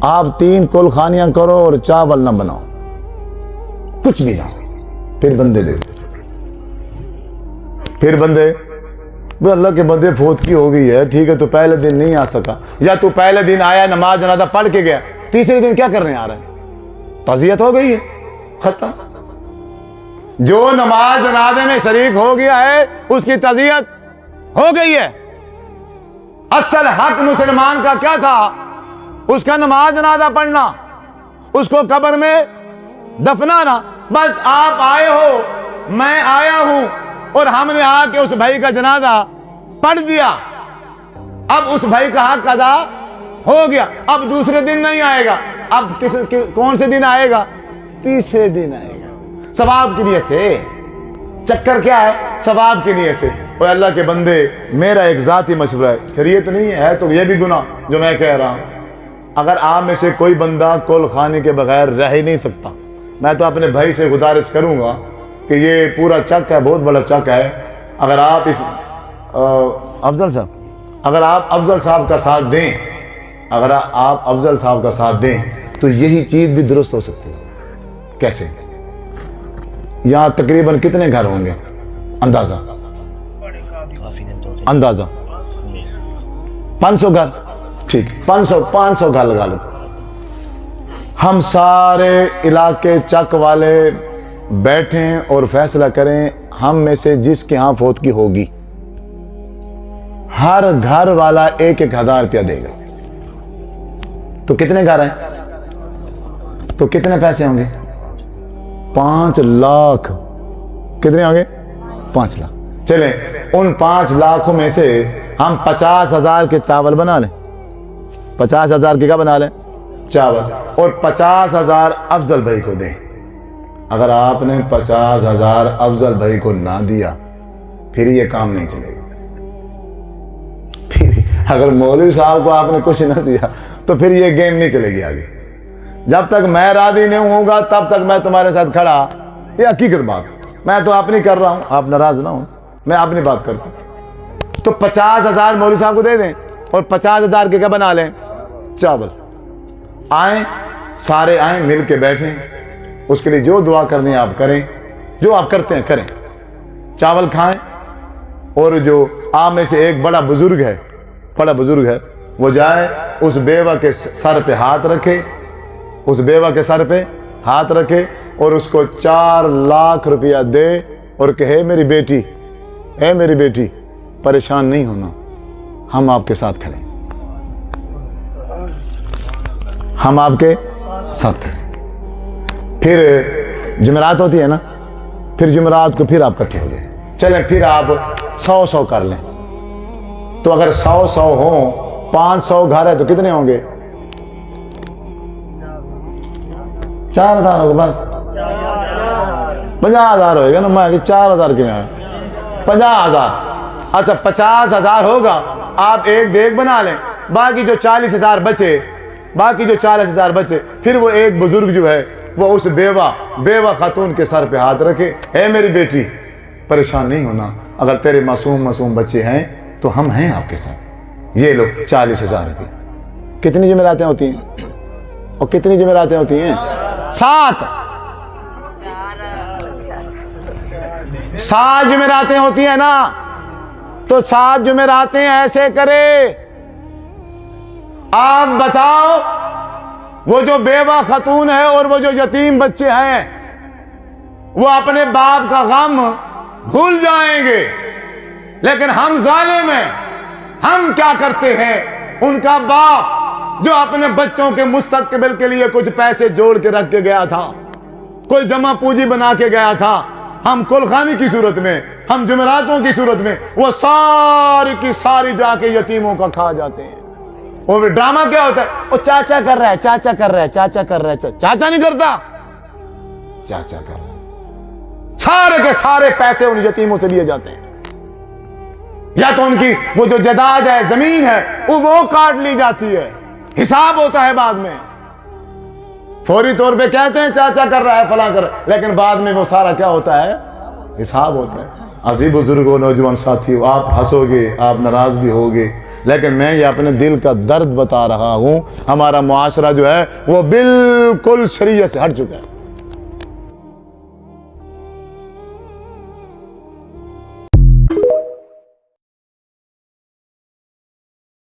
आप 3 कुलखानियां करो और चावल ना बनाओ, कुछ भी ना, फिर बंदे दे, फिर बंदे वो अल्लाह के बंदे फौत की हो गई है, ठीक है, तो पहले दिन नहीं आ सका, या तू पहले दिन आया नमाज जनाजा पढ़ के गया, तीसरे दिन क्या करने आ रहा है? तज़ियत हो गई है, खत्म। जो नमाज जनाजे में शरीक हो गया है उसकी तज़ियत हो गई है। असल हक मुसलमान का क्या था? उसका नमाज जनाजा पढ़ना, उसको कब्र में दफनाना। बस आप आए हो, मैं आया हूं और हमने आके उस भाई का जनाजा पढ़ दिया, अब उस भाई का हक अदा हो गया। अब दूसरे दिन नहीं आएगा, अब कौन से दिन आएगा? तीसरे दिन आएगा, सवाब के लिए से। चक्कर क्या है? सवाब के लिए से। और अल्लाह के बंदे, मेरा एक ज़ाती मशवरा है, खैरियत नहीं है तो यह भी गुनाह जो मैं कह रहा हूं। अगर आप में से कोई बंदा कुल खाने के बगैर रह ही नहीं सकता, मैं तो अपने भाई से गुजारिश करूंगा कि ये पूरा चक है, बहुत बड़ा चक है, अगर आप इस अफजल साहब, अगर आप अफजल साहब का साथ दें, अगर आप अफजल साहब का साथ दें तो यही चीज़ भी दुरुस्त हो सकती है। कैसे? यहाँ तकरीबन कितने घर होंगे? अंदाज़ा 500 घर, ठीक, 500 घर लगा लो। हम सारे इलाके चक वाले बैठें और फैसला करें, हम में से जिसके यहाँ फौत की होगी, हर घर वाला 1-1 हज़ार रुपया देगा, तो कितने घर हैं? तो कितने पैसे होंगे? 5 लाख। कितने होंगे? 5 लाख। चले, उन 5 लाखों में से हम 50,000 के चावल बना लें, 50,000 के क्या बना लें? चावल, और 50,000 अफजल भाई को दें। अगर आपने 50,000 अफजल भाई को ना दिया, फिर ये काम नहीं चलेगा। फिर अगर मौलवी साहब को आपने कुछ ना दिया तो फिर ये गेम नहीं चलेगी आगे। जब तक मैं राजी नहीं होऊंगा तब तक मैं तुम्हारे साथ खड़ा, ये हकीकत बात, मैं तो अपनी कर रहा हूं, आप नाराज ना हो, मैं अपनी बात करता हूं। तो 50,000 मौलवी साहब को दे दें और 50,000 के क्या बना लें? चावल। आए, सारे आए, मिल के बैठें, उसके लिए जो दुआ करनी है आप करें, जो आप करते हैं करें, चावल खाएं। और जो आप में से एक बड़ा बुजुर्ग है, वो जाए उस बेवा के सर पे हाथ रखे, उस बेवा के सर पे हाथ रखे और उसको 4 लाख रुपया दे और कहे, मेरी बेटी, ए मेरी बेटी, परेशान नहीं होना, हम आपके साथ खड़े, हम आपके साथ खड़े। फिर जुमेरात होती है ना, फिर जुमेरात को फिर आप इकट्ठे हो गए, चलें फिर आप 100-100 कर लें। तो अगर 100-100 हो, 500 घर है तो कितने होंगे? 4,000 होगा, बस 50,000 होएगा ना। मैं 4,000 के में 50,000। अच्छा, 50,000 होगा, आप एक देग बना लें, बाकी जो 40,000 बचे, फिर वो एक बुजुर्ग जो है वो उस बेवा खातून के सर पे हाथ रखे, है मेरी बेटी, परेशान नहीं होना, अगर तेरे मासूम बच्चे हैं तो हम हैं आपके साथ, ये लो 40,000 रुपये। कितनी जुमेरातें होती हैं? और कितनी जुमेरातें होती हैं? 7 जुमेरातें होती हैं ना। तो 7 जुमेरातें ऐसे करे। आप बताओ, वो जो बेवा खातून है और वो जो यतीम बच्चे हैं, वो अपने बाप का गम भूल जाएंगे, लेकिन हम जालिम हैं। हम क्या करते हैं? उनका बाप जो अपने बच्चों के मुस्तकबिल के लिए कुछ पैसे जोड़ के रख के गया था, कोई जमा पूंजी बना के गया था, हम कुलखानी की सूरत में, हम जुमेरातों की सूरत में, वो सारी की सारी जाके यतीमों का खा जाते हैं। और ड्रामा क्या होता है? वो चाचा कर रहा है, चाचा नहीं करता, चाचा कर रहा है। सारे के सारे पैसे उन यतीमों से लिए जाते हैं, या तो उनकी वो जो जायदाद है, जमीन है, वो काट ली जाती है। हिसाब होता है बाद में, फौरी तौर पे कहते हैं चाचा कर रहा है, फलां कर रहा है, लेकिन बाद में वो सारा क्या होता है? हिसाब होता है। अजीब बुजुर्गों, नौजवान साथियों, आप हंसोगे, आप नाराज भी होगे, लेकिन मैं ये अपने दिल का दर्द बता रहा हूँ। हमारा मुआशरा जो है वो बिल्कुल शरीयत से हट चुका है।